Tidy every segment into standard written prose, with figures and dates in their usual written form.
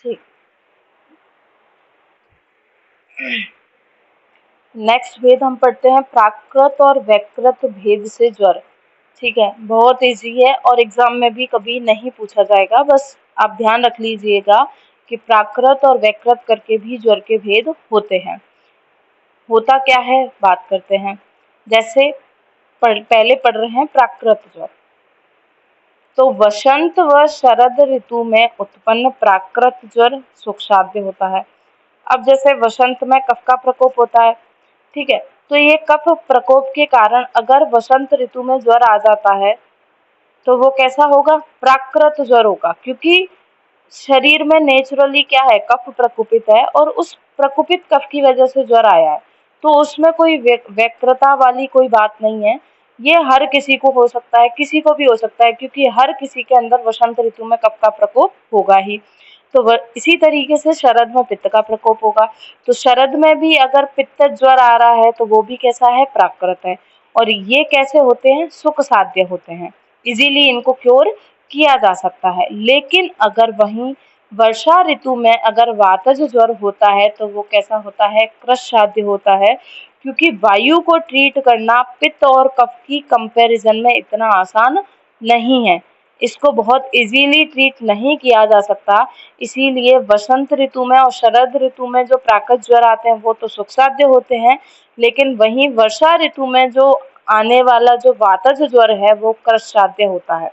ठीक। नेक्स्ट भेद हम पढ़ते हैं प्राकृत और वैकृत भेद से ज्वर। ठीक है, बहुत इजी है और एग्जाम में भी कभी नहीं पूछा जाएगा, बस आप ध्यान रख लीजिएगा कि प्राकृत और वैकृत करके भी ज्वर के भेद होते हैं। होता क्या है बात करते हैं। जैसे पहले पढ़ रहे हैं प्राकृत ज्वर। तो वसंत व शरद ऋतु में उत्पन्न प्राकृत ज्वर सूक्ष्माद्य होता है। अब जैसे वसंत में कफ का प्रकोप होता है, ठीक है, तो ये कफ प्रकोप के कारण अगर वसंत ऋतु में ज्वर आ जाता है तो वो कैसा होगा, प्राकृत ज्वर होगा, क्योंकि शरीर में नेचुरली क्या है, कफ प्रकोपित है और उस प्रकोपित कफ की वजह से ज्वर आया है, तो उसमें कोई व्यक्रता वाली कोई बात नहीं है। ये हर किसी को हो सकता है, किसी को भी हो सकता है, क्योंकि हर किसी के अंदर वसंत ऋतु में कफ का प्रकोप होगा ही। तो इसी तरीके से शरद में पित्त का प्रकोप होगा। तो शरद में भी अगर पित्त ज्वर आ रहा है तो वो भी कैसा है, प्राकृत है। और ये कैसे होते हैं, सुख साध्य होते हैं, इजीली इनको क्योर किया जा सकता है। लेकिन अगर वहीं वर्षा ऋतु में अगर वातज ज्वर होता है तो वो कैसा होता है, कृश साध्य होता है, क्योंकि वायु को ट्रीट करना पित्त और कफ की कंपैरिजन में इतना आसान नहीं है, इसको बहुत इजीली ट्रीट नहीं किया जा सकता। इसीलिए वसंत ऋतु में और शरद ऋतु में जो प्राकृत ज्वर आते हैं वो तो सुख साध्य होते हैं, लेकिन वहीं वर्षा ऋतु में जो आने वाला जो वातज ज्वर है वो कृश साध्य होता है।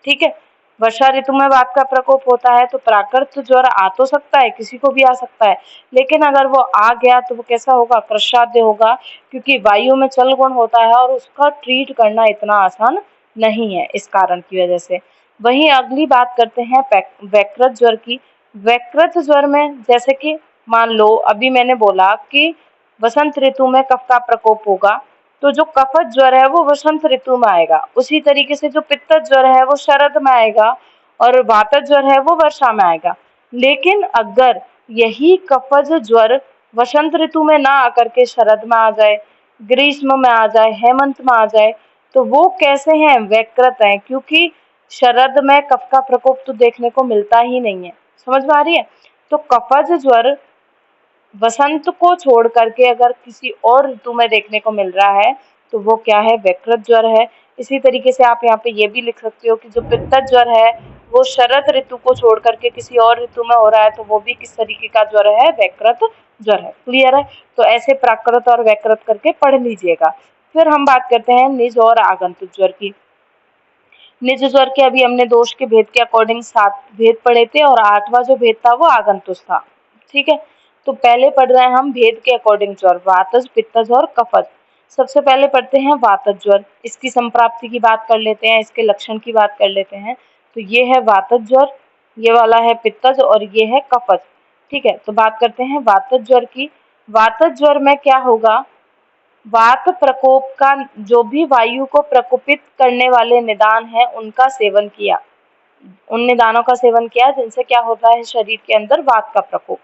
ठीक है, वर्षा ऋतु में वात का प्रकोप होता है तो प्राकृत ज्वर आ तो सकता है, किसी को भी आ सकता है, लेकिन अगर वो आ गया तो वो कैसा होगा, कृशाद्य होगा, क्योंकि वायु में चल गुण होता है और उसका ट्रीट करना इतना आसान नहीं है, इस कारण की वजह से। वहीं अगली बात करते हैं वैकृत ज्वर की। वैकृत ज्वर में जैसे कि मान लो अभी मैंने बोला कि वसंत ऋतु में कफ का प्रकोप होगा, तो जो कफत ज्वर है वो वसंत ऋतु में आएगा, उसी तरीके से जो पित्त ज्वर है वो शरद में आएगा और वातज ज्वर है वो वर्षा में आएगा। लेकिन अगर यही कफज ज्वर वसंत ऋतु में ना आकर के शरद में आ जाए, ग्रीष्म में आ जाए, हेमंत में आ जाए, तो वो कैसे हैं, वैकृत हैं, क्योंकि शरद में कफ का प्रकोप तो देखने को मिलता ही नहीं है। समझ में आ रही है। तो कफज ज्वर वसंत को छोड़ करके अगर किसी और ऋतु में देखने को मिल रहा है तो वो क्या है, वैकृत ज्वर है। इसी तरीके से आप यहाँ पे ये भी लिख सकते हो कि जो पित्त ज्वर है वो शरद ऋतु को छोड़ करके किसी और ऋतु में हो रहा है तो वो भी किस तरीके का ज्वर है, वैकृत ज्वर है। क्लियर है। तो ऐसे प्राकृत और वैकृत करके पढ़ लीजिएगा। फिर हम बात करते हैं निज और आगंतुक ज्वर की। निज ज्वर के अभी हमने दोष के भेद के अकॉर्डिंग 7 भेद पढ़े थे और 8वां जो भेद था वो आगंतुक था। ठीक है, तो पहले पढ़ रहे हैं हम भेद के अकॉर्डिंग ज्वर, वातज, पित्तज और कफज। सबसे पहले पढ़ते हैं वातज ज्वर। इसकी संप्राप्ति की बात कर लेते हैं, इसके लक्षण की बात कर लेते हैं। तो ये है वातज ज्वर, ये वाला है पित्तज और ये है कफज। ठीक है, तो बात करते हैं वातज ज्वर की। वातज ज्वर में क्या होगा, वात प्रकोप का जो भी वायु को प्रकोपित करने वाले निदान है उनका सेवन किया, उन निदानों का सेवन किया जिनसे क्या होता है, शरीर के अंदर वात का प्रकोप।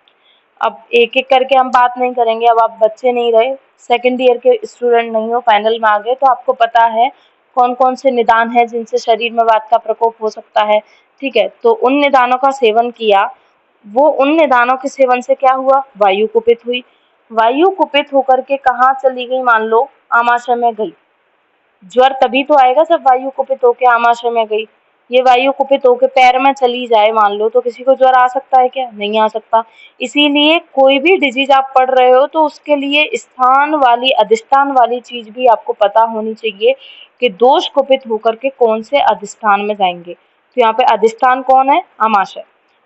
अब एक एक करके हम बात नहीं करेंगे, अब आप बच्चे नहीं रहे, सेकेंड ईयर के स्टूडेंट नहीं हो, फाइनल में आ गए, तो आपको पता है कौन कौन से निदान है जिनसे शरीर में वात का प्रकोप हो सकता है। ठीक है, तो उन निदानों का सेवन किया, वो उन निदानों के सेवन से क्या हुआ, वायु कुपित हुई। वायु कुपित होकर के कहाँ चली गई, मान लो आमाशय में गई। ज्वर तभी तो आएगा जब वायु कुपित होकर आमाशय में गई। ये वायु कुपित होकर पैर में चली जाए मान लो, तो किसी को ज्वर आ सकता है क्या, नहीं आ सकता। इसीलिए कोई भी डिजीज आप पढ़ रहे हो तो उसके लिए स्थान वाली, अधिष्ठान वाली चीज भी आपको पता होनी चाहिए कि दोष कुपित होकर के कौन से अधिष्ठान में जाएंगे। तो यहाँ पे अधिष्ठान कौन है, आमाशय।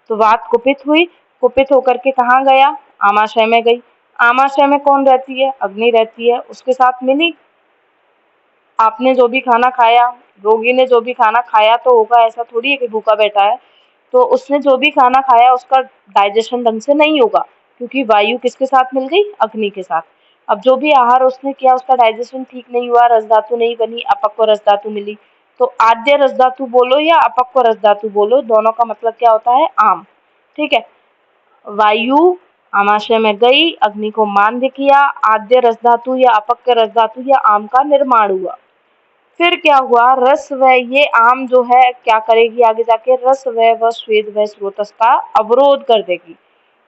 तो वात कुपित हुई, कुपित होकर के कहाँ गया, आमाशय में गई। आमाशय में कौन रहती है, अग्नि रहती है, उसके साथ मिली। आपने जो भी खाना खाया, रोगी ने जो भी खाना खाया तो होगा, ऐसा थोड़ी है कि भूखा बैठा है, तो उसने जो भी खाना खाया उसका डाइजेशन ढंग से नहीं होगा, क्योंकि वायु किसके साथ मिल गई, अग्नि के साथ। अब जो भी आहार उसने किया उसका डाइजेशन ठीक नहीं हुआ, रसधातु नहीं बनी, अपक्व रसधातु मिली। तो आद्य रसधातु बोलो या अपक्व रसधातु बोलो, दोनों का मतलब क्या होता है, आम। ठीक है, वायु आमाशय में गई, अग्नि को मांद्य किया, आद्य रसधातु या अपक्व रसधातु या आम का निर्माण हुआ। फिर क्या हुआ, रस व ये आम जो है क्या करेगी आगे जाके, रस व स्वेद व स्रोतस का अवरोध कर देगी,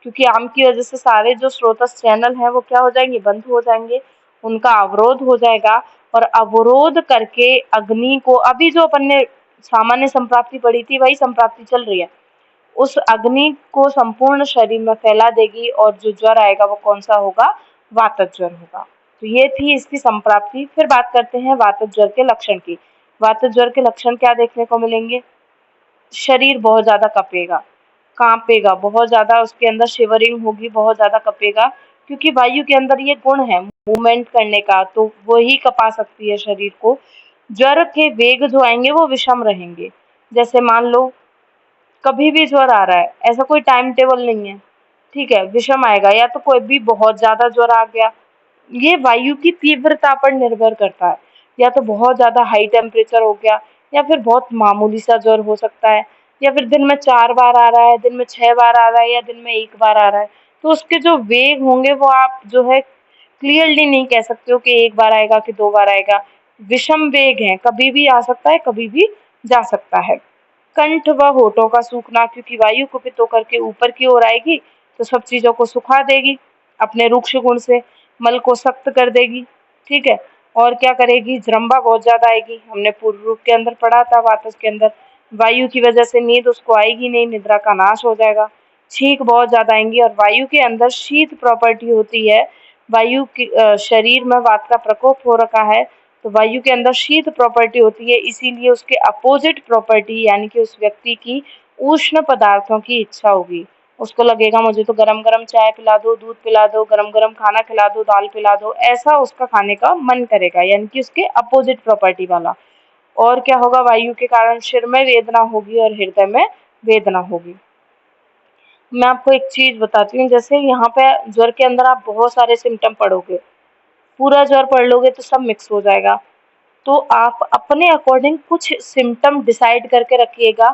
क्योंकि आम की वजह से सारे जो स्रोतस चैनल हैं वो क्या हो जाएंगे, बंद हो जाएंगे, उनका अवरोध हो जाएगा। और अवरोध करके अग्नि को, अभी जो अपन ने सामान्य संप्राप्ति पढ़ी थी वही संप्राप्ति चल रही है, उस अग्नि को संपूर्ण शरीर में फैला देगी, और जो ज्वर आएगा वो कौन सा होगा, वातज ज्वर होगा। तो ये थी इसकी संप्राप्ति। फिर बात करते हैं वातज ज्वर के लक्षण की। वातज ज्वर के लक्षण क्या देखने को मिलेंगे, शरीर बहुत ज्यादा कपेगा, कांपेगा बहुत ज्यादा, उसके अंदर शिवरिंग होगी, बहुत ज्यादा कपेगा, क्योंकि वायु के अंदर ये गुण है मूवमेंट करने का, तो वही कपा सकती है शरीर को। ज्वर के वेग जो आएंगे वो विषम रहेंगे, जैसे मान लो कभी भी ज्वर आ रहा है, ऐसा कोई टाइम टेबल नहीं है, ठीक है, विषम आएगा, या तो कोई भी बहुत ज्यादा ज्वर आ गया, ये वायु की तीव्रता पर निर्भर करता है, या तो बहुत ज्यादा हाई टेम्परेचर हो गया, या फिर बहुत मामूली सा ज्वर हो सकता है, या फिर दिन में 4 बार आ रहा है, दिन में 6 बार आ रहा है, या दिन में 1 बार आ रहा है। तो उसके जो वेग होंगे वो आप जो है क्लियरली नहीं कह सकते हो कि 1 बार आएगा कि 2 बार आएगा, विषम वेग है, कभी भी आ सकता है, कभी भी जा सकता है। कंठ व होठों का सूखना, क्योंकि वायु कुपित होकर के ऊपर की ओर आएगी तो सब चीजों को सुखा देगी अपने रुक्ष गुण से, मल को सख्त कर देगी, ठीक है। और क्या करेगी, जृंभा बहुत ज्यादा आएगी, हमने पूर्व रूप के अंदर पढ़ा था वातस के अंदर, वायु की वजह से नींद उसको आएगी नहीं, निद्रा का नाश हो जाएगा। छींक बहुत ज्यादा आएंगी, और वायु के अंदर शीत प्रॉपर्टी होती है, वायु की शरीर में वात का प्रकोप हो रखा है, तो वायु के अंदर शीत प्रॉपर्टी होती है, इसीलिए उसके अपोजिट प्रॉपर्टी यानी कि उस व्यक्ति की उष्ण पदार्थों की इच्छा होगी, उसको लगेगा मुझे तो गरम गरम चाय पिला दो, दूध पिला दो, गरम गरम खाना खिला दो, दाल पिला दो, ऐसा उसका खाने का मन करेगा, यानी कि उसके अपोजिट प्रॉपर्टी वाला। और क्या होगा, वायु के कारण सिर में वेदना होगी और हृदय में वेदना होगी। मैं आपको एक चीज बताती हूँ, जैसे यहाँ पे ज्वर के अंदर आप बहुत सारे सिम्टम पढ़ोगे, पूरा ज्वर पढ़ लोगे तो सब मिक्स हो जाएगा, तो आप अपने अकॉर्डिंग कुछ सिम्टम डिसाइड करके रखिएगा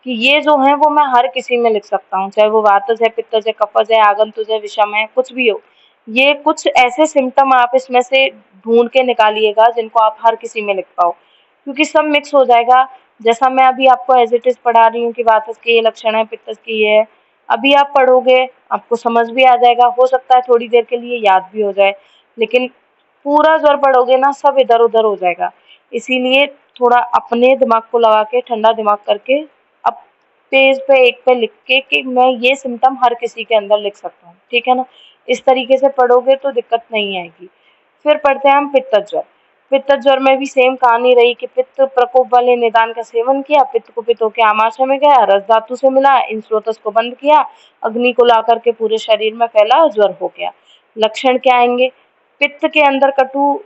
कि ये जो है वो मैं हर किसी में लिख सकता हूँ, चाहे वो वातज है, पित्तज है, कफज है, आगंतुज है, विषम है, कुछ भी हो। ये कुछ ऐसे सिम्टम आप इसमें से ढूंढ के निकालिएगा जिनको आप हर किसी में लिख पाओ, क्योंकि सब मिक्स हो जाएगा। जैसा मैं अभी आपको एज इट इज पढ़ा रही हूँ कि वातज के ये लक्षण है, पित्तज के ये है, अभी आप पढ़ोगे आपको समझ भी आ जाएगा, हो सकता है थोड़ी देर के लिए याद भी हो जाए, लेकिन पूरा ज्वर पढ़ोगे ना सब इधर उधर हो जाएगा। इसीलिए थोड़ा अपने दिमाग को लगा के, ठंडा दिमाग करके, अब पेज पे एक पे लिख के कि मैं ये सिम्टम हर किसी के अंदर लिख सकता हूँ, ठीक है ना। इस तरीके से पढ़ोगे तो दिक्कत नहीं आएगी। फिर पढ़ते हैं हम पित्तज ज्वर। पित्तज ज्वर में भी सेम कहानी रही कि पित्त प्रकोप वाले निदान का सेवन किया, पित्त कुपित होकर आमाशय में गया, रस धातु से मिला, इन स्रोतस को बंद किया, अग्नि को ला करके पूरे शरीर में फैला, ज्वर हो गया। लक्षण क्या आएंगे, पित्त के अंदर कटु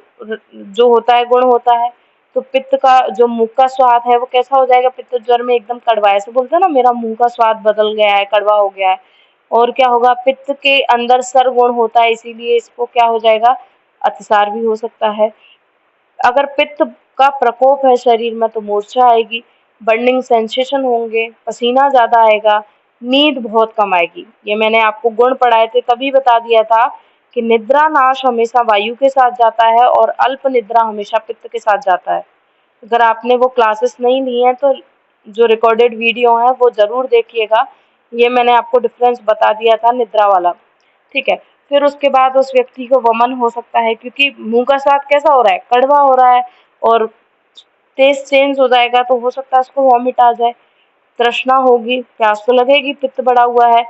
जो होता है गुण होता है, तो पित्त का जो मुंह का स्वाद है वो कैसा हो जाएगा, पित्त ज्वर में एकदम कड़वा, ऐसे बोलते हैं ना मेरा मुंह का स्वाद बदल गया है, कड़वा हो गया है। और क्या होगा, पित्त के अंदर सर गुण होता है, इसीलिए इसको क्या हो जाएगा, अतिसार भी हो सकता है। अगर पित्त का प्रकोप है शरीर में तो मूर्छा आएगी, बर्निंग सेंसेशन होंगे, पसीना ज्यादा आएगा, नींद बहुत कम आएगी। ये मैंने आपको गुण पढ़ाए थे तभी बता दिया था कि निद्रा नाश हमेशा वायु के साथ जाता है और अल्प निद्रा हमेशा पित्त के साथ जाता है। अगर आपने वो क्लासेस नहीं ली हैं तो जो रिकॉर्डेड वीडियो है वो जरूर देखिएगा, ये मैंने आपको डिफरेंस बता दिया था निद्रा वाला, ठीक है। फिर उसके बाद उस व्यक्ति को वमन हो सकता है, क्योंकि मुंह का स्वाद कैसा हो रहा है, कड़वा हो रहा है, और टेस्ट चेंज हो जाएगा तो हो सकता है उसको वॉमिट आ जाए। तृष्णा होगी, प्यास तो लगेगी, पित्त बढ़ा हुआ है।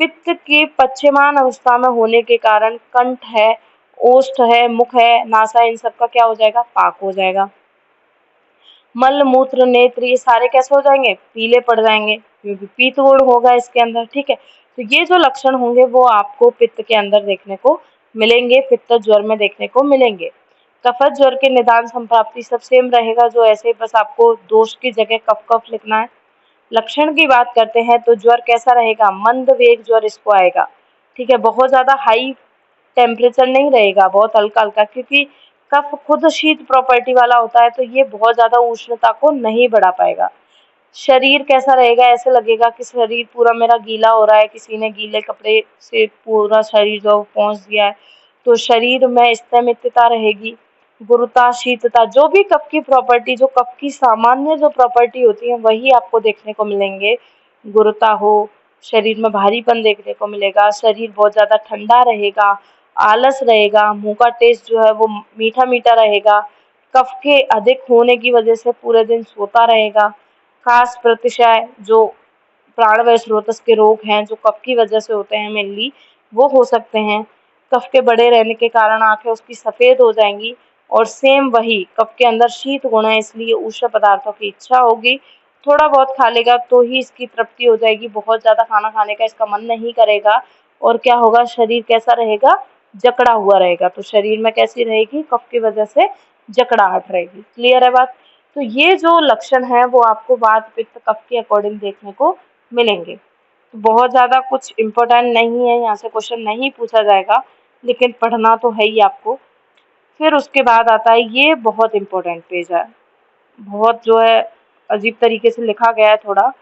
पित्त की पश्चिमान अवस्था में होने के कारण कंठ है, ओष्ठ है, मुख है, नासा, इन सब का क्या हो जाएगा, पाक हो जाएगा। मल मूत्र नेत्र ये सारे कैसे हो जाएंगे, पीले पड़ जाएंगे, क्योंकि पीत गुण होगा इसके अंदर, ठीक है। तो ये जो लक्षण होंगे वो आपको पित्त के अंदर देखने को मिलेंगे, पित्त ज्वर में देखने को मिलेंगे। कफज ज्वर के निदान संप्राप्ति सब सेम रहेगा, जो ऐसे बस आपको दोष की जगह कफ कफ लिखना है। लक्षण की बात करते हैं तो ज्वर कैसा रहेगा, मंद वेग ज्वर इसको आएगा, ठीक है, बहुत ज्यादा हाई टेम्परेचर नहीं रहेगा, बहुत हल्का हल्का, क्योंकि कफ खुद शीत प्रॉपर्टी वाला होता है तो ये बहुत ज्यादा उष्णता को नहीं बढ़ा पाएगा। शरीर कैसा रहेगा, ऐसे लगेगा कि शरीर पूरा मेरा गीला हो रहा है, किसी ने गीले कपड़े से पूरा शरीर जो पहुंच दिया है, तो शरीर में स्थिमितता रहेगी, गुरुता, शीतता, जो भी कफ की प्रॉपर्टी, जो कफ की सामान्य जो प्रॉपर्टी होती है वही आपको देखने को मिलेंगे। गुरुता हो, शरीर में भारीपन देखने को मिलेगा, शरीर बहुत ज़्यादा ठंडा रहेगा, आलस रहेगा, मुँह का टेस्ट जो है वो मीठा-मीठा रहेगा, कफ के अधिक होने की वजह से पूरे दिन सोता रहेगा, खास प्रतिशय जो प्राणवायु स्रोतस के रोग हैं जो कफ की वजह से होते हैं मेनली, वो हो सकते हैं। कफ के बड़े रहने के कारण आंखें उसकी सफ़ेद हो जाएंगी और सेम वही कफ के अंदर शीत गुण है, इसलिए ऊष्ण पदार्थों की इच्छा होगी। थोड़ा बहुत खा लेगा तो ही इसकी तृप्ति हो जाएगी, बहुत ज़्यादा खाना खाने का इसका मन नहीं करेगा। और क्या होगा, शरीर कैसा रहेगा, जकड़ा हुआ रहेगा। तो शरीर में कैसी रहेगी, कफ की वजह से जकड़ाहट रहेगी। क्लियर है बात? तो ये जो लक्षण है वो आपको वात पित्त कफ के अकॉर्डिंग देखने को मिलेंगे। तो बहुत ज़्यादा कुछ इम्पोर्टेंट नहीं है, यहाँ से क्वेश्चन नहीं पूछा जाएगा, लेकिन पढ़ना तो है ही आपको। फिर उसके बाद आता है, ये बहुत इम्पोर्टेंट पेज है, बहुत जो है अजीब तरीके से लिखा गया है, थोड़ा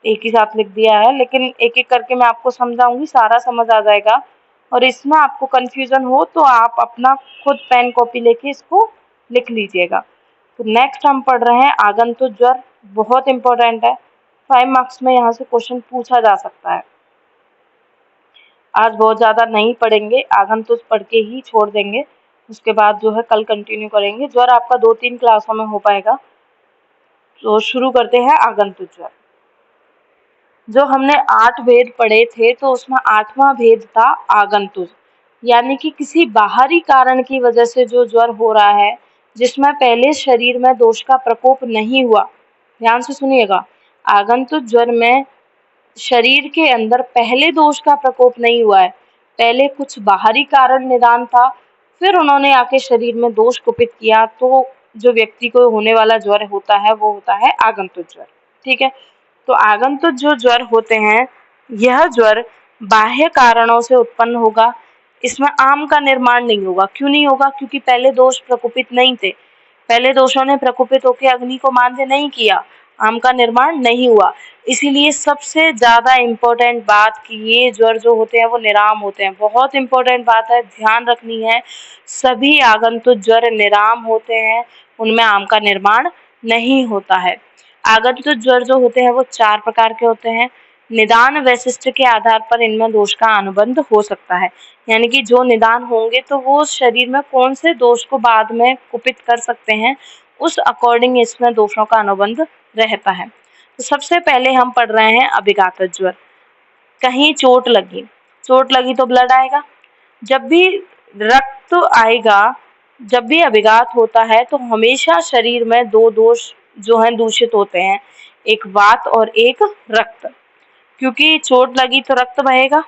एक ही साथ लिख दिया है, लेकिन एक एक करके मैं आपको समझाऊंगी, सारा समझ आ जाएगा। और इसमें आपको कंफ्यूजन हो तो आप अपना खुद पेन कॉपी लेके इसको लिख लीजिएगा। तो नेक्स्ट हम पढ़ रहे हैं आगंतुक ज्वर, बहुत इंपॉर्टेंट है, 5 मार्क्स में यहाँ से क्वेश्चन पूछा जा सकता है। आज बहुत ज़्यादा नहीं पढ़ेंगे, आगंतुक पढ़ के ही छोड़ देंगे, उसके बाद जो है कल कंटिन्यू करेंगे। ज्वर आपका 2-3 क्लासों में हो पाएगा। तो शुरू करते हैं आगंतुक ज्वर। जो हमने 8 भेद पढ़े थे तो उसमें 8वां भेद था आगंतुक, यानी कि किसी बाहरी कारण की वजह से जो ज्वर हो रहा है, जिसमें पहले शरीर में दोष का प्रकोप नहीं हुआ। ध्यान से सुनिएगा, आगंतुक ज्वर में शरीर के अंदर पहले दोष का प्रकोप नहीं हुआ है, पहले कुछ बाहरी कारण निदान था, फिर उन्होंने आके शरीर में दोष कुपित किया, तो जो व्यक्ति को होने वाला ज्वर होता है वो होता है आगंतुक ज्वर। ठीक है, तो आगंतुक जो ज्वर होते हैं, यह ज्वर बाह्य कारणों से उत्पन्न होगा। इसमें आम का निर्माण नहीं होगा। क्यों नहीं होगा? क्योंकि पहले दोष प्रकोपित नहीं थे, पहले दोषों ने प्रकोपित होकर अग्नि को मान्य नहीं किया, आम का निर्माण नहीं हुआ। इसीलिए सबसे ज्यादा इम्पोर्टेंट बात कि ये ज्वर जो होते हैं वो निराम होते हैं, बहुत इम्पोर्टेंट बात है, ध्यान रखनी है। सभी आगंतुक ज्वर निराम होते हैं, उनमें आम का निर्माण नहीं होता है। आगंतुक ज्वर जो होते हैं वो 4 प्रकार के होते हैं। निदान वैशिष्ट के आधार पर इनमें दोष का अनुबंध हो सकता है, यानी कि जो निदान होंगे तो वो शरीर में कौन से दोष को बाद में कुपित कर सकते हैं, उस अकॉर्डिंग इसमें दोषों का अनुबंध रहता है। तो सबसे पहले हम पढ़ रहे हैं अभिघातक ज्वर। कहीं चोट लगी तो ब्लड आएगा। जब भी रक्त आएगा, जब भी अभिघात होता है तो हमेशा शरीर में 2 दोष जो हैं दूषित होते हैं, एक वात और एक रक्त। क्योंकि चोट लगी तो रक्त बहेगा,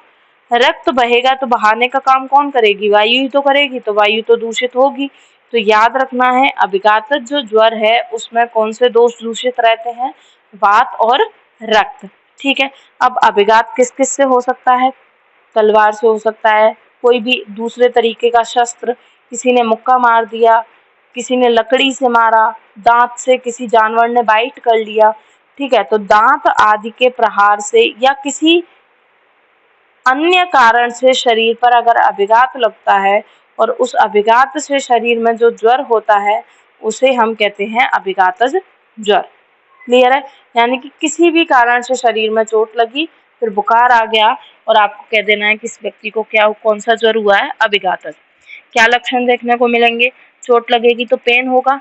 रक्त बहेगा तो बहाने का काम कौन करेगी, वायु ही तो करेगी, तो वायु तो दूषित होगी। तो याद रखना है, अभिघातक जो ज्वर है उसमें कौन से दोष दूषित रहते हैं, वात और रक्त। ठीक है, अब अभिघात किस किस से हो सकता है, तलवार से हो सकता है, कोई भी दूसरे तरीके का शस्त्र, किसी ने मुक्का मार दिया, किसी ने लकड़ी से मारा, दांत से किसी जानवर ने बाइट कर लिया। ठीक है, तो दांत आदि के प्रहार से या किसी अन्य कारण से शरीर पर अगर अभिघात लगता है और उस अभिघात से शरीर में जो ज्वर होता है उसे हम कहते हैं अभिघातज ज्वर। क्लियर है? यानी कि किसी भी कारण से शरीर में चोट लगी, फिर बुखार आ गया और आपको कह देना है कि इस व्यक्ति को क्या कौन सा ज्वर हुआ है, अभिघातज। क्या लक्षण देखने को मिलेंगे? चोट लगेगी तो पेन होगा,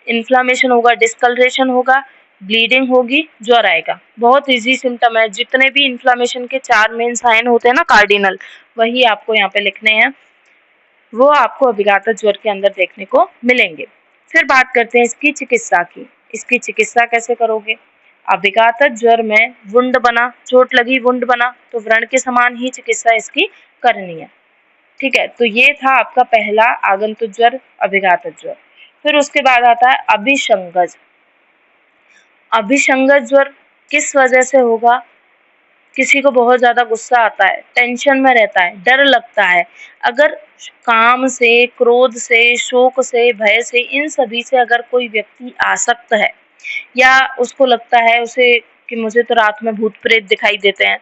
इन्फ्लामेशन होगा, डिस्कलरेशन होगा, ब्लीडिंग होगी, ज्वर आएगा। बहुत इजी सिम्टम है, जितने भी इन्फ्लामेशन के 4 मेन साइन होते हैं ना कार्डिनल, वही आपको यहाँ पे लिखने हैं, वो आपको अभिघातक ज्वर के अंदर देखने को मिलेंगे। फिर बात करते हैं इसकी चिकित्सा की। इसकी चिकित्सा कैसे करोगे? अभिघातक ज्वर में वुंड बना, चोट लगी वुंड बना, तो व्रण के समान ही चिकित्सा इसकी करनी है। ठीक है, तो ये था आपका पहला आगंतुक ज्वर, अभिघातक ज्वर। फिर उसके बाद आता है अभिसंगज। अभिसंगज ज्वर किस वजह से होगा? किसी को बहुत ज्यादा गुस्सा आता है, टेंशन में रहता है, डर लगता है, अगर काम से, क्रोध से, शोक से, भय से, इन सभी से अगर कोई व्यक्ति आसक्त है या उसको लगता है उसे कि मुझे तो रात में भूत प्रेत दिखाई देते हैं,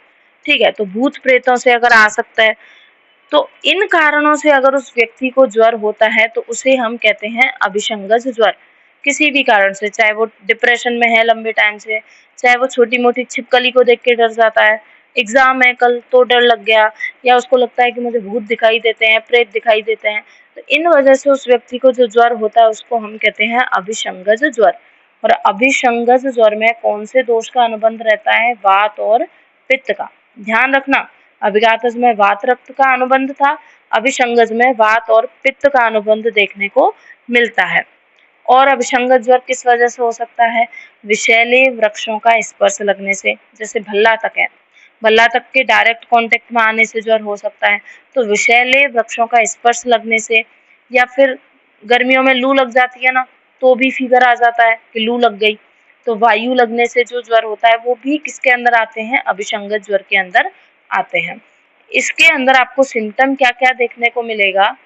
ठीक है, तो भूत प्रेतों से अगर आसक्त है, तो इन कारणों से अगर उस व्यक्ति को ज्वर होता है तो उसे हम कहते हैं अभिसंगज ज्वर। किसी भी कारण से, चाहे वो डिप्रेशन में है लंबे टाइम से, चाहे वो छोटी-मोटी छिपकली को देख के डर जाता है, एग्ज़ाम है कल तो डर लग गया, या उसको लगता है कि मुझे भूत दिखाई देते हैं, प्रेत दिखाई देते हैं। तो इन वजह से उस व्यक्ति को जो ज्वर होता है उसको हम कहते हैं अभिसंगज ज्वर। और अभिसंगज ज्वर में कौन से दोष का अनुबंध रहता है? वात और पित्त का। ध्यान रखना, अभिघातज में वात रक्त का अनुबंध था, अभिसंगज में वात और पित्त का अनुबंध देखने को मिलता है। और अभिसंगत ज्वर किस वजह से हो सकता है? विषैले वृक्षों का स्पर्श लगने से, जैसे भल्ला तक है, भल्ला तक के डायरेक्ट कांटेक्ट में आने से ज्वर हो सकता है। तो विषैले वृक्षों का स्पर्श लगने से, या फिर गर्मियों में लू लग जाती है ना, तो भी फीवर आ जाता है कि लू लग गई। तो वायु लगने से जो ज्वर होता है वो भी किसके अंदर आते हैं? अभिसंगत ज्वर के अंदर आते हैं। इसके अंदर आपको सिम्टम क्या क्या देखने को मिलेगा?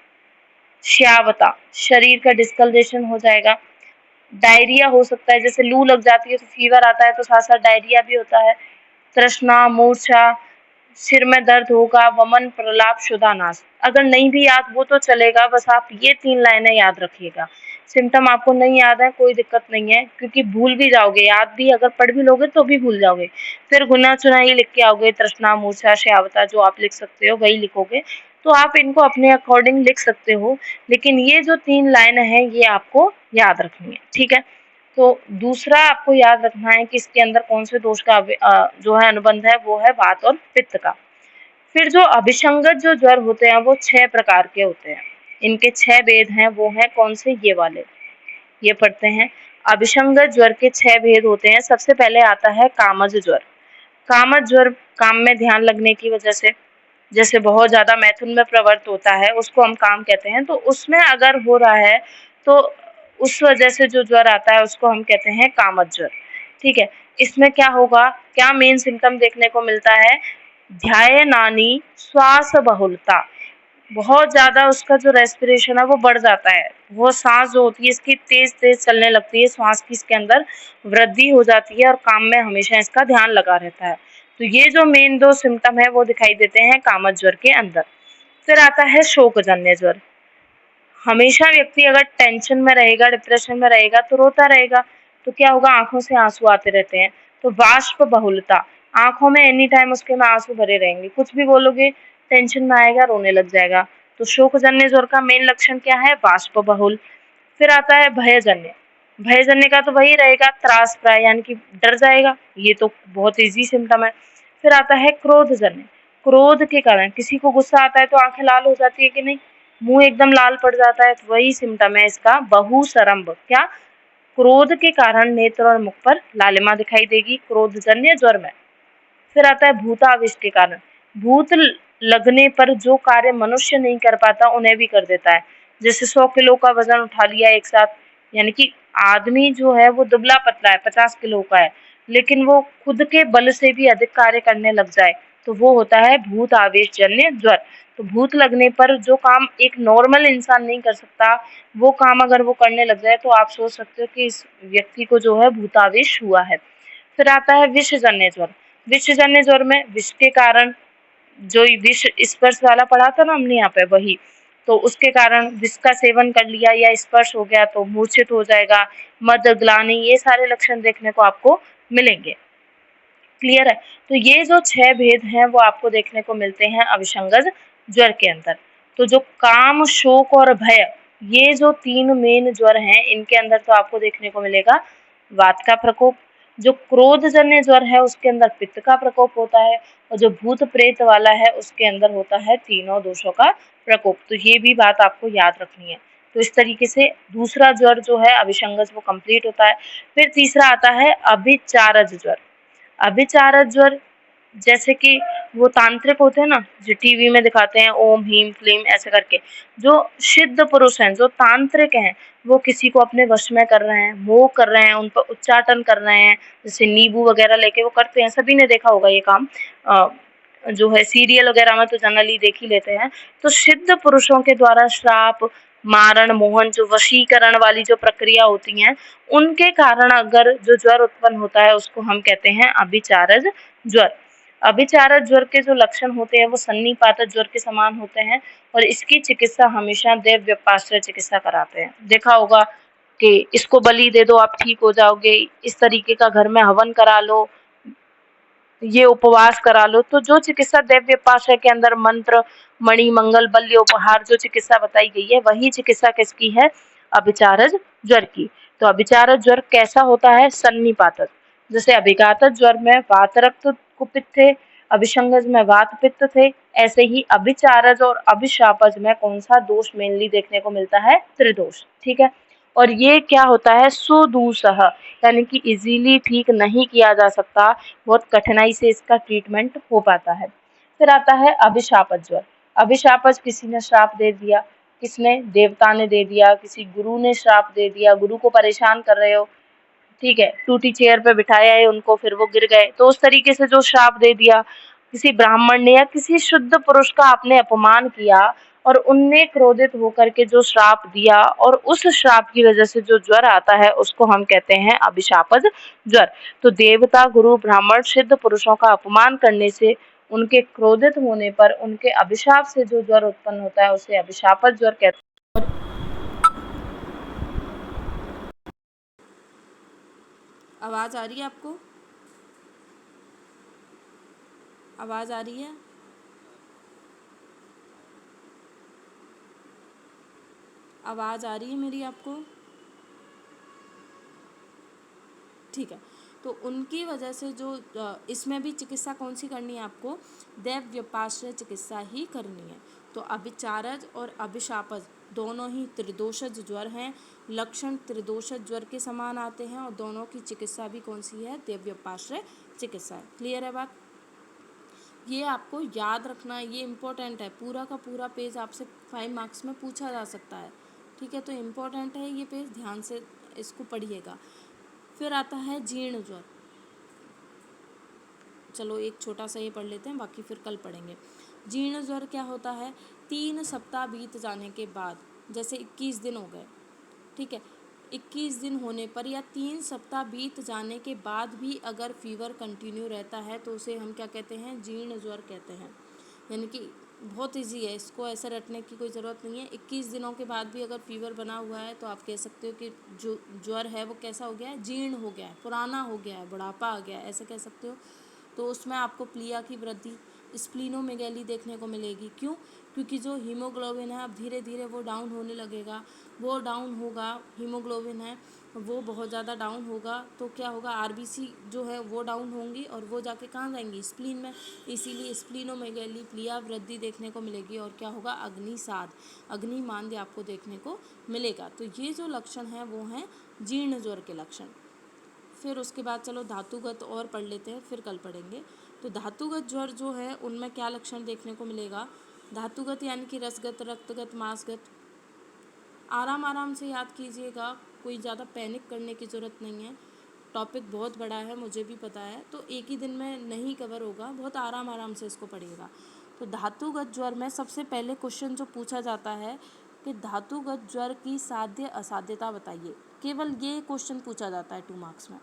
श्यावता, शरीर का डिस्कलरेशन हो जाएगा, डायरिया हो सकता है, जैसे लू लग जाती है तो फीवर आता है तो साथ साथ डायरिया भी होता है, तृष्णा, मूर्छा, सिर में दर्द होगा, वमन, प्रलाप, शुदानाश। अगर नहीं भी याद हो तो चलेगा, बस आप ये 3 लाइनें याद रखिएगा। सिम्टम आपको नहीं याद है कोई दिक्कत नहीं है, क्योंकि भूल भी जाओगे, याद भी अगर पढ़ भी लोगे तो भी भूल जाओगे। फिर गुना चुना ही लिख के आओगे, तृष्णा, मूर्छा, श्यावता जो आप लिख सकते हो वही लिखोगे। तो आप इनको अपने अकॉर्डिंग लिख सकते हो, लेकिन ये जो 3 लाइन है ये आपको याद रखनी है, ठीक है। तो दूसरा आपको याद रखना है कि इसके अंदर कौन से दोष का जो है अनुबंध है वो है वात और पित्त का। फिर जो अभिसंगत जो ज्वर होते हैं वो 6 प्रकार के होते हैं। इनके 6 भेद हैं, वो हैं कौन से? ये वाले, ये पढ़ते हैं। अभिसंगत ज्वर के 6 भेद होते हैं। सबसे पहले आता है कामज ज्वर। कामज ज्वर काम में ध्यान लगने की वजह से, जैसे बहुत ज्यादा मैथुन में प्रवृत्त होता है उसको हम काम कहते हैं, तो उसमें अगर हो रहा है तो उस वजह से जो ज्वर आता है उसको हम कहते हैं कामज ज्वर, ठीक है। इसमें क्या होगा, क्या मेन सिम्टम देखने को मिलता है? ध्यानानि, श्वास बहुलता, बहुत ज्यादा उसका जो रेस्पिरेशन है वो बढ़ जाता है, वो सांस जो होती है इसकी तेज तेज चलने लगती है, श्वास की इसके अंदर वृद्धि हो जाती है और काम में हमेशा इसका ध्यान लगा रहता है। तो ये जो मेन 2 सिम्टम है वो दिखाई देते हैं कामज ज्वर के अंदर। फिर आता है शोकजन्य ज्वर। हमेशा व्यक्ति अगर टेंशन में रहेगा, डिप्रेशन में रहेगा तो रोता रहेगा, तो क्या होगा? आंखों से आंसू आते रहते हैं। तो वाष्प बहुलता, आंखों में एनी टाइम उसके में आंसू भरे रहेंगे, कुछ भी बोलोगे टेंशन में आएगा, रोने लग जाएगा। तो शोकजन्य ज्वर का मेन लक्षण क्या है? वाष्प बहुल। फिर आता है भयजन्य। भयजन्य का तो वही रहेगा, त्रास प्राय, यानी कि डर जाएगा, ये तो बहुत इजी सिम्टम है। फिर आता है क्रोधजन्य। क्रोध के कारण, किसी को गुस्सा आता है तो आंखें लाल हो जाती है कि नहीं, मुंह एकदम लाल पड़ जाता है, तो वही सिम्टम है इसका बहुसरंभ। क्या? क्रोध के कारण नेत्र और मुख पर लालिमा दिखाई देगी क्रोधजन्य ज्वर में। फिर आता है भूताविष्ट के कारण। भूत लगने पर जो कार्य मनुष्य नहीं कर पाता उन्हें भी कर देता है, जैसे 100 किलो का वजन उठा लिया एक साथ, यानी कि आदमी जो है वो दुबला पतला है, 50 किलो का है, लेकिन वो खुद के बल से भी अधिक कार्य करने लग जाए, तो वो होता है भूत आवेश जन्य ज्वर। तो भूत लगने पर जो काम एक नॉर्मल इंसान नहीं कर सकता, वो काम अगर वो करने लग जाए तो आप सोच सकते हो कि इस व्यक्ति को जो है भूतावेश हुआ है। फिर आता है विषजन्य ज्वर। विषजन्य ज्वर में विष के कारण, जो विष स्पर्श वाला पढ़ा था ना हमने यहाँ पे, वही, तो उसके कारण विष का सेवन कर लिया या स्पर्श हो गया तो मूर्छित हो जाएगा, मद, ग्लानि, ये सारे लक्षण देखने को आपको मिलेंगे। क्लियर है? तो ये जो 6 भेद हैं वो आपको देखने को मिलते हैं अभिसंगत ज्वर के अंदर। तो जो काम, शोक और भय, ये जो 3 मेन ज्वर हैं, इनके अंदर तो आपको देखने को मिलेगा वात का प्रकोप। जो क्रोधजन्य ज्वर है उसके अंदर पित्त का प्रकोप होता है, और जो भूत प्रेत वाला है उसके अंदर होता है तीनों दोषों का प्रकोप। तो ये भी बात आपको याद रखनी है। तो इस तरीके से दूसरा ज्वर जो है अभिसंगत वो कंप्लीट होता है। फिर तीसरा आता है अभिचारज ज्वर। अभिचारज ज्वर, जैसे कि वो तांत्रिक होते हैं ना, जो टीवी में दिखाते हैं ओम हीम क्लीम ऐसे करके, जो सिद्ध पुरुष हैं, जो तांत्रिक हैं, वो किसी को अपने वश में कर रहे हैं, मोह कर रहे हैं, उन पर उच्चाटन कर रहे हैं, जैसे नींबू वगैरह लेके वो करते हैं, सभी ने देखा होगा ये काम, जो है सीरियल वगैरह में तो जनरली देख ही लेते हैं। तो सिद्ध पुरुषों के द्वारा श्राप, मारण, मोहन, जो वशीकरण वाली जो प्रक्रिया होती हैं, उनके कारण अगर जो ज्वर उत्पन्न होता है उसको हम कहते हैं अभिचारज ज्वर। अभिचारक ज्वर के जो लक्षण होते हैं वो सन्निपातक ज्वर के समान होते हैं और इसकी चिकित्सा हमेशा देव व्यपाश्रय चिकित्सा कराते हैं। देखा होगा कि इसको बलि दे दो आप ठीक हो जाओगे, इस तरीके का घर में हवन करा लो, ये उपवास करा लो। तो जो चिकित्सा देव व्यपाश्रय के अंदर मंत्र, मणि, मंगल, बल्य, उपहार जो चिकित्सा बताई गई है वही चिकित्सा किसकी है? अभिचारज ज्वर की। तो अभिचारज ज्वर कैसा होता है? सन्निपातक। जैसे अभिघातक ज्वर में वात रक्त कुपित थे, अभिसंगज में वात पित्त थे, ऐसे ही अभिचारज और अभिशापज में कौन सा दोष मेनली देखने को मिलता है? त्रिदोष। ठीक है। और ये क्या होता है? सुदूसह, यानी कि इजीली ठीक नहीं किया जा सकता, बहुत कठिनाई से इसका ट्रीटमेंट हो पाता है। फिर आता है अभिशापज ज्वर। अभिशापज किसी ने श्राप दे दिया, किसने? देवता ने दे दिया, किसी गुरु ने श्राप दे दिया, गुरु को परेशान कर रहे हो, ठीक है, टूटी चेयर पे बिठाया है उनको, फिर वो गिर गए, तो उस तरीके से जो श्राप दे दिया, किसी ब्राह्मण ने या किसी शुद्ध पुरुष का आपने अपमान किया और उनने क्रोधित होकर के जो श्राप दिया और उस श्राप की वजह से जो ज्वर आता है उसको हम कहते हैं अभिशापज ज्वर। तो देवता, गुरु, ब्राह्मण, सिद्ध पुरुषों का अपमान करने से, उनके क्रोधित होने पर, उनके अभिशाप से जो ज्वर उत्पन्न होता है उसे अभिशापज ज्वर कहते हैं। आवाज़ आ रही है आपको? आवाज़ आ रही है? आवाज़ आ रही है मेरी आपको? ठीक है। तो उनकी वजह से जो इसमें भी चिकित्सा कौन सी करनी है आपको? देव व्यपाश्रय चिकित्सा ही करनी है। तो अभिचारज और अभिशापज दोनों ही त्रिदोषज ज्वर हैं, लक्षण त्रिदोषज ज्वर के समान आते हैं और दोनों की चिकित्सा भी कौन सी है? देव व्यपाश्रय चिकित्सा है। क्लियर है बात? ये आपको याद रखना है, ये इम्पोर्टेंट है। पूरा का पूरा पेज आपसे 5 मार्क्स में पूछा जा सकता है। ठीक है, तो इम्पोर्टेंट है ये पेज, ध्यान से इसको पढ़िएगा। फिर आता है जीर्ण ज्वर। चलो एक छोटा सा ये पढ़ लेते हैं, बाकी फिर कल पढ़ेंगे। जीर्ण ज्वर क्या होता है? 3 सप्ताह बीत जाने के बाद, जैसे 21 दिन हो गए, ठीक है, 21 दिन होने पर या 3 सप्ताह बीत जाने के बाद भी अगर फीवर कंटिन्यू रहता है तो उसे हम क्या कहते हैं? जीर्ण ज्वर कहते हैं। यानी कि बहुत इजी है, इसको ऐसे रटने की कोई ज़रूरत नहीं है। 21 दिनों के बाद भी अगर फीवर बना हुआ है तो आप कह सकते हो कि जो ज्वर है वो कैसा हो गया है? जीर्ण हो गया है, पुराना हो गया है, बुढ़ापा आ गया है, ऐसे कह सकते हो। तो उसमें आपको प्लिया की वृद्धि, स्प्लीनोमेगैली देखने को मिलेगी। क्यों? क्योंकि जो हीमोग्लोबिन है अब धीरे धीरे वो डाउन होने लगेगा, वो डाउन होगा, हीमोग्लोबिन है वो बहुत ज़्यादा डाउन होगा तो क्या होगा? आरबीसी जो है वो डाउन होंगी और वो जाके कहाँ जाएंगी? स्प्लीन में। इसीलिए स्प्लीनोमेगैली, प्लिया वृद्धि देखने को मिलेगी और क्या होगा? अग्निसाद, अग्निमांद्य आपको देखने को मिलेगा। तो ये जो लक्षण हैं वो हैं जीर्ण ज्वर के लक्षण। फिर उसके बाद चलो धातुगत और पढ़ लेते हैं, फिर कल पढ़ेंगे। तो धातुगत ज्वर जो है उनमें क्या लक्षण देखने को मिलेगा? धातुगत यानी कि रसगत, रक्तगत, मांसगत। आराम आराम से याद कीजिएगा, कोई ज़्यादा पैनिक करने की ज़रूरत नहीं है। टॉपिक बहुत बड़ा है, मुझे भी पता है, तो एक ही दिन में नहीं कवर होगा, बहुत आराम आराम से इसको पढ़िएगा। तो धातुगत ज्वर में सबसे पहले क्वेश्चन जो पूछा जाता है कि धातुगत ज्वर की साध्य असाध्यता बताइए। केवल ये क्वेश्चन पूछा जाता है 2 मार्क्स में।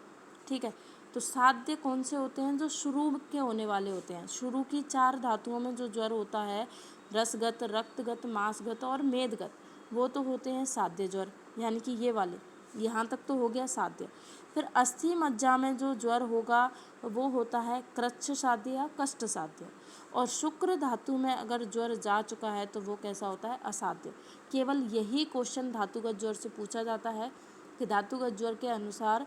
ठीक है, तो साध्य कौन से होते हैं? जो शुरू के होने वाले होते हैं। शुरू की 4 धातुओं में जो ज्वर होता है, रसगत, रक्तगत, मांसगत और मेदगत, वो तो होते हैं साध्य ज्वर, यानी कि ये वाले, यहाँ तक तो हो गया साध्य। फिर अस्थि मज्जा में जो ज्वर होगा वो होता है कृच्छ साध्य या कष्ट साध्य। और शुक्र धातु में अगर ज्वर जा चुका है तो वो कैसा होता है? असाध्य। केवल यही क्वेश्चन धातुगत ज्वर से पूछा जाता है कि धातुगत ज्वर के अनुसार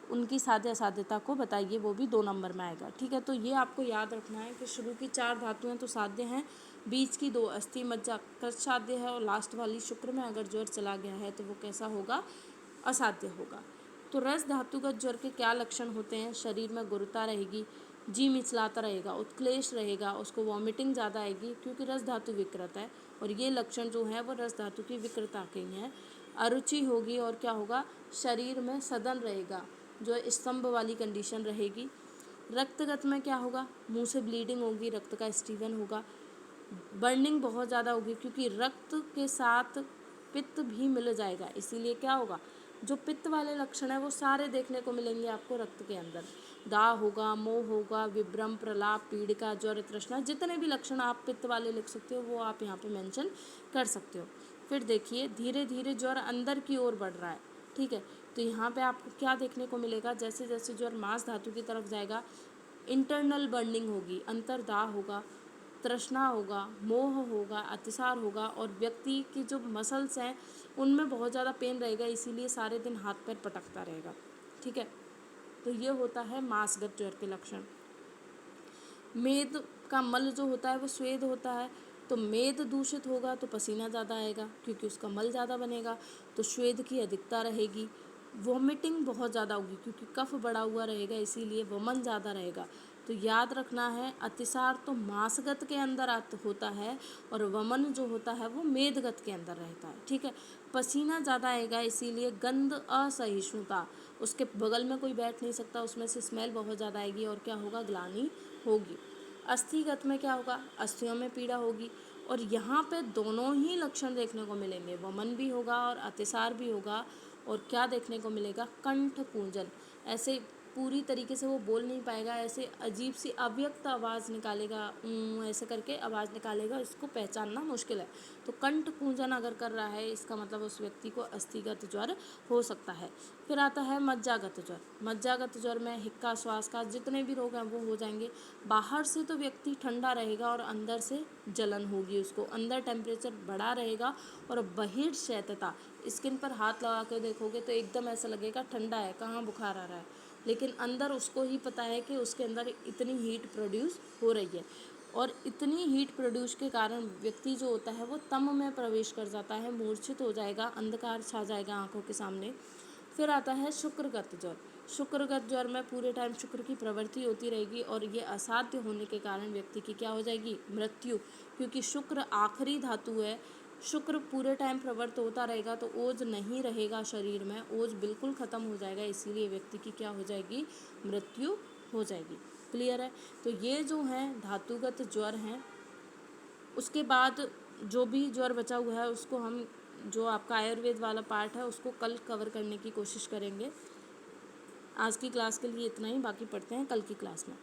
उनकी साध्य असाध्यता को बताइए, वो भी 2 नंबर में आएगा। ठीक है, तो ये आपको याद रखना है कि शुरू की 4 धातुएं तो साध्य हैं, बीच की 2 अस्थि मज्जा कृच्छ साध्य है और लास्ट वाली शुक्र में अगर ज्वर चला गया है तो वो कैसा होगा? असाध्य होगा। तो रस धातुगत ज्वर के क्या लक्षण होते हैं? शरीर में गुरुता रहेगी, जी मिचलाता रहेगा, उत्क्लेश रहेगा, उसको वॉमिटिंग ज़्यादा आएगी क्योंकि रस धातु विकृत है और ये लक्षण जो है वो रस धातु की विकृता के ही हैं। अरुचि होगी और क्या होगा? शरीर में सदन रहेगा, जो स्तंभ वाली कंडीशन रहेगी। रक्तगत में क्या होगा? मुंह से ब्लीडिंग होगी, रक्त का स्टीवन होगा, बर्निंग बहुत ज़्यादा होगी क्योंकि रक्त के साथ पित्त भी मिल जाएगा, इसीलिए क्या होगा? जो पित्त वाले लक्षण है वो सारे देखने को मिलेंगे आपको रक्त के अंदर। दाह होगा, मोह होगा, विभ्रम, प्रलाप, पीड़िका, ज्वर, तृष्णा, जितने भी लक्षण आप पित्त वाले लिख सकते हो वो आप यहाँ पे मेंशन कर सकते हो। फिर देखिए धीरे धीरे ज्वर अंदर की ओर बढ़ रहा है, ठीक है। तो यहाँ पे आपको क्या देखने को मिलेगा, जैसे जैसे ज्वर मांस धातु की तरफ जाएगा इंटरनल बर्निंग होगी, अंतर्दाह होगा, तृष्णा होगा, मोह होगा, अतिसार होगा, और व्यक्ति की जो मसल्स हैं उनमें बहुत ज़्यादा पेन रहेगा, इसीलिए सारे दिन हाथ पैर पटकता रहेगा, ठीक है। तो ये होता है मांसगत ज्वर के लक्षण। मेद का मल जो होता है वो स्वेद होता है, तो मेद दूषित होगा तो पसीना ज़्यादा आएगा क्योंकि उसका मल ज़्यादा बनेगा, तो स्वेद की अधिकता रहेगी। वॉमिटिंग बहुत ज़्यादा होगी क्योंकि कफ बढ़ा हुआ रहेगा, इसीलिए वमन ज़्यादा रहेगा। तो याद रखना है अतिसार तो मांसगत के अंदर होता है और वमन जो होता है वो मेदगत के अंदर रहता है, ठीक है। पसीना ज़्यादा आएगा, इसीलिए गंध असहिष्णुता, उसके बगल में कोई बैठ नहीं सकता, उसमें से स्मेल बहुत ज़्यादा आएगी और क्या होगा, ग्लानि होगी। अस्थिगत में क्या होगा, अस्थियों में पीड़ा होगी, और यहाँ पे दोनों ही लक्षण देखने को मिलेंगे, वमन भी होगा और अतिसार भी होगा। और क्या देखने को मिलेगा, कंठ कूंजन, ऐसे पूरी तरीके से वो बोल नहीं पाएगा, ऐसे अजीब सी अव्यक्त आवाज़ निकालेगा, ऐसे करके आवाज़ निकालेगा, इसको पहचानना मुश्किल है। तो कंठ कूंजन अगर कर रहा है इसका मतलब उस व्यक्ति को अस्थिगत ज्वर हो सकता है। फिर आता है मज्जागत ज्वर। मज्जागत ज्वर में हिक्का, श्वास का जितने भी रोग हैं वो हो जाएंगे। बाहर से तो व्यक्ति ठंडा रहेगा और अंदर से जलन होगी, उसको अंदर टेम्परेचर बढ़ा रहेगा, और बहिर्शैत्यता, स्किन पर हाथ लगा के देखोगे तो एकदम ऐसा लगेगा ठंडा है, कहाँ बुखार आ रहा है, लेकिन अंदर उसको ही पता है कि उसके अंदर इतनी हीट प्रोड्यूस हो रही है, और इतनी हीट प्रोड्यूस के कारण व्यक्ति जो होता है वो तम में प्रवेश कर जाता है, मूर्छित हो जाएगा, अंधकार छा जाएगा आंखों के सामने। फिर आता है शुक्रगत ज्वर। शुक्रगत ज्वर में पूरे टाइम शुक्र की प्रवृत्ति होती रहेगी और ये असाध्य होने के कारण व्यक्ति की क्या हो जाएगी, मृत्यु, क्योंकि शुक्र आखिरी धातु है। शुक्र पूरे टाइम प्रवृत्त होता रहेगा तो ओज नहीं रहेगा शरीर में, ओज बिल्कुल ख़त्म हो जाएगा, इसीलिए व्यक्ति की क्या हो जाएगी, मृत्यु हो जाएगी। क्लियर है। तो ये जो हैं धातुगत ज्वर हैं। उसके बाद जो भी ज्वर बचा हुआ है उसको हम, जो आपका आयुर्वेद वाला पार्ट है उसको कल कवर करने की कोशिश करेंगे। आज की क्लास के लिए इतना ही, बाकी पढ़ते हैं कल की क्लास में।